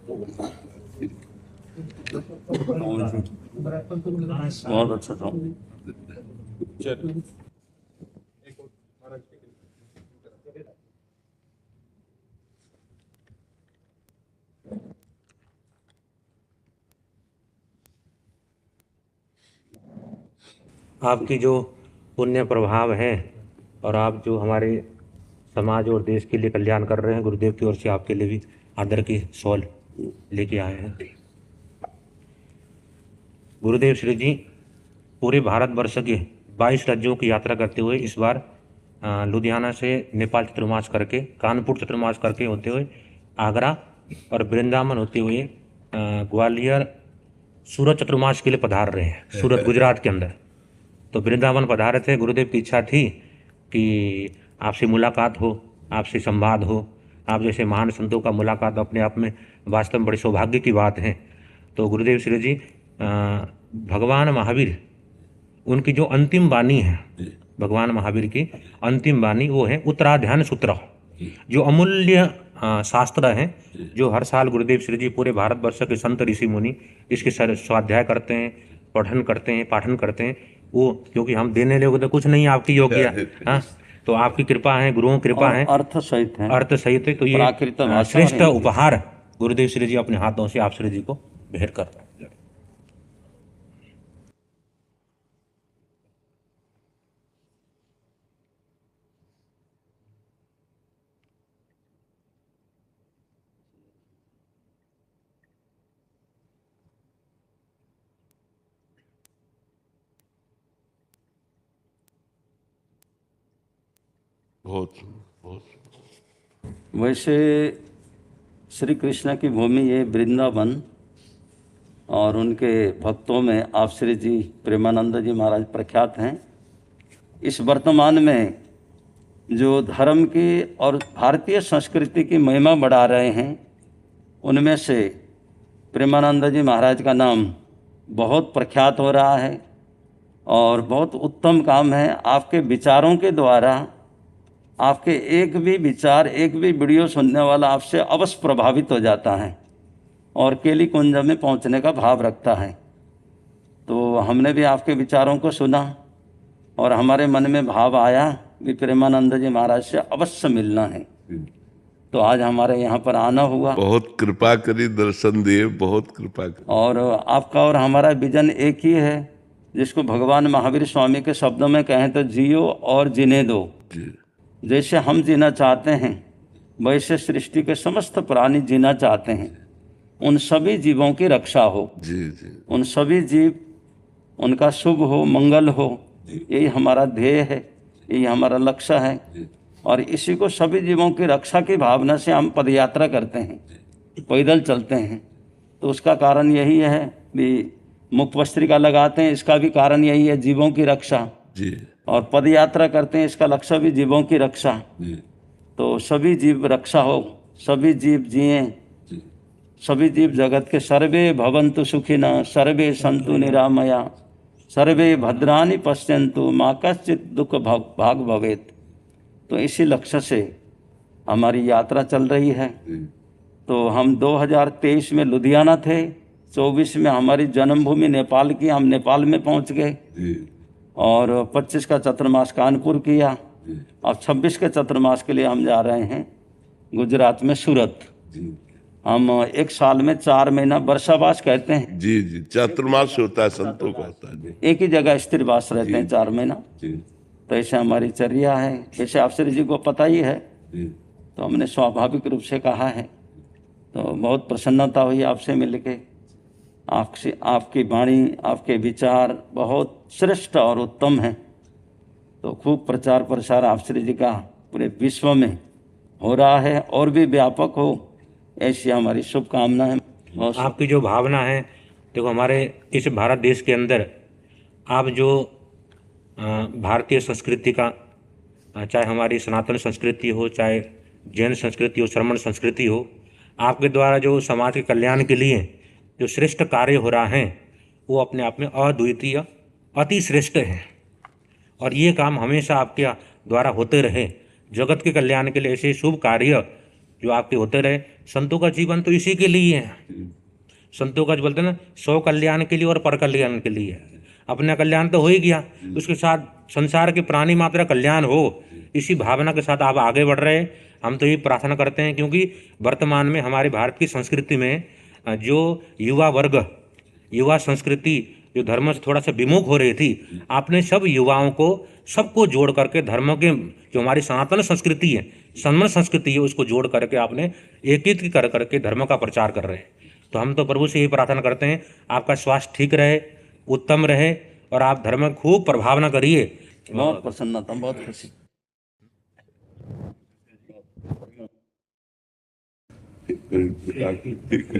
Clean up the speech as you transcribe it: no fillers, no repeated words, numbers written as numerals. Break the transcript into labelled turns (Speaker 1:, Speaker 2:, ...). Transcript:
Speaker 1: बहुत अच्छा था।
Speaker 2: आपकी जो पुण्य प्रभाव है और आप जो हमारे समाज और देश के लिए कल्याण कर रहे हैं, गुरुदेव की ओर से आपके लिए भी आदर की शॉल लेके आए हैं। गुरुदेव श्री जी पूरे भारतवर्ष के 22 राज्यों की यात्रा करते हुए इस बार लुधियाना से नेपाल चतुर्मास करके, कानपुर चतुर्मास करके होते हुए आगरा और वृंदावन होते हुए ग्वालियर सूरत चतुर्मास के लिए पधार रहे हैं, सूरत गुजरात के अंदर। तो वृंदावन पधारे थे। गुरुदेव की इच्छा थी कि आपसे मुलाकात हो, आपसे संवाद हो। आप जैसे महान संतों का मुलाकात अपने आप में वास्तव में बड़ी सौभाग्य की बात है। तो गुरुदेव श्री जी भगवान महावीर, उनकी जो अंतिम वाणी है, भगवान महावीर की अंतिम वाणी वो है उत्तराध्यान सूत्र, जो अमूल्य शास्त्र है, जो हर साल गुरुदेव श्री जी पूरे भारतवर्ष के संत ऋषि मुनि इसके स्वाध्याय करते हैं, पठन करते हैं, पाठन करते हैं। वो क्योंकि हम देने लोग तो कुछ नहीं, आपकी योग्य हाँ, तो आपकी कृपा है, गुरुओं की कृपा है,
Speaker 1: अर्थ सहित है,
Speaker 2: अर्थ सहित है। तो ये
Speaker 1: प्राकृत भाषा
Speaker 2: श्रेष्ठ
Speaker 1: है।
Speaker 2: उपहार गुरुदेव श्री जी अपने हाथों से आप श्री जी को भेंट कर रहे हैं।
Speaker 3: बहुत बहुत
Speaker 1: वैसे श्री कृष्ण की भूमि ये वृंदावन, और उनके भक्तों में आप श्री जी प्रेमानंद जी महाराज प्रख्यात हैं। इस वर्तमान में जो धर्म की और भारतीय संस्कृति की महिमा बढ़ा रहे हैं, उनमें से प्रेमानंद जी महाराज का नाम बहुत प्रख्यात हो रहा है और बहुत उत्तम काम है। आपके विचारों के द्वारा, आपके एक भी विचार, एक भी वीडियो सुनने वाला आपसे अवश्य प्रभावित हो जाता है और केली कुंज में पहुंचने का भाव रखता है। तो हमने भी आपके विचारों को सुना और हमारे मन में भाव आया कि प्रेमानंद जी महाराज से अवश्य मिलना है। तो आज हमारे यहाँ पर आना हुआ।
Speaker 3: बहुत कृपा करी, दर्शन दिए, बहुत कृपा करी।
Speaker 1: और आपका और हमारा विजन एक ही है, जिसको भगवान महावीर स्वामी के शब्दों में कहें तो जियो और जीने दो। जैसे हम जीना चाहते हैं वैसे सृष्टि के समस्त प्राणी जीना चाहते हैं। उन सभी जीवों की रक्षा हो,
Speaker 3: जी।
Speaker 1: उन सभी जीव, उनका शुभ हो, मंगल हो, यही हमारा ध्येय है, यही हमारा लक्ष्य है। और इसी को सभी जीवों की रक्षा की भावना से हम पदयात्रा करते हैं, पैदल चलते हैं। तो उसका कारण यही है कि मुखपस्त्रिका लगाते हैं, इसका भी कारण यही है, जीवों की रक्षा
Speaker 3: जी।
Speaker 1: और पदयात्रा करते हैं, इसका लक्ष्य भी जीवों की रक्षा। तो सभी जीव रक्षा हो, सभी जीव जिए, सभी जीव जगत के सर्वे भवन्तु सुखिनः, सर्वे सन्तु निरामया, सर्वे भद्राणि पश्यन्तु, मा कश्चित् दुःख भाग भवेत्। तो इसी लक्ष्य से हमारी यात्रा चल रही है। तो हम 2023 में लुधियाना थे, 24 में हमारी जन्मभूमि नेपाल की, हम नेपाल में पहुंच गए और 25 का चतुर्मास कानपुर किया। और 26 के चतुर्मास के लिए हम जा रहे हैं गुजरात में सूरत। हम एक साल में 4 महीना वर्षावास कहते हैं।
Speaker 3: जी, चतुर्मास होता है, संतों का होता है।
Speaker 1: एक ही जगह स्थिर वास रहते हैं 4 महीना। तो ऐसे हमारी चर्या है, जैसे आप श्री जी को पता ही है। तो हमने स्वाभाविक रूप से कहा है। तो बहुत प्रसन्नता हुई आपसे मिलके। आपकी वाणी, आपके विचार बहुत श्रेष्ठ और उत्तम हैं। तो खूब प्रचार प्रसार आप श्री जी का पूरे विश्व में हो रहा है और भी व्यापक हो, ऐसी हमारी शुभकामना है।
Speaker 2: आपकी जो भावना है, देखो हमारे इस भारत देश के अंदर आप जो भारतीय संस्कृति का, चाहे हमारी सनातन संस्कृति हो, चाहे जैन संस्कृति हो, श्रमण संस्कृति हो, आपके द्वारा जो समाज के कल्याण के लिए जो श्रेष्ठ कार्य हो रहा है, वो अपने आप में अद्वितीय, अति श्रेष्ठ है। और ये काम हमेशा आपके द्वारा होते रहे। जगत के कल्याण के लिए ऐसे शुभ कार्य जो आपके होते रहे। संतों का जीवन तो इसी के लिए है। संतों का जो बोलते हैं ना, सौ कल्याण के लिए और पर कल्याण के लिए। अपना कल्याण तो हो ही गया, उसके साथ संसार के प्राणी मात्र कल्याण हो, इसी भावना के साथ आप आगे बढ़ रहे हैं। हम तो ये प्रार्थना करते हैं, क्योंकि वर्तमान में हमारे भारत की संस्कृति में जो युवा वर्ग, युवा संस्कृति जो धर्म से थोड़ा सा विमुख हो रही थी, आपने सब युवाओं को, सबको जोड़ करके धर्म के, जो हमारी सनातन संस्कृति है, सन्मन संस्कृति है, उसको जोड़ करके आपने एकीकृत कर करके धर्म का प्रचार कर रहे हैं। तो हम तो प्रभु से यही प्रार्थना करते हैं, आपका स्वास्थ्य ठीक रहे, उत्तम रहे, और आप धर्म में खूब प्रभावना करिए।
Speaker 1: बहुत प्रसन्नता, बहुत खुशी।
Speaker 3: प्राकृतिक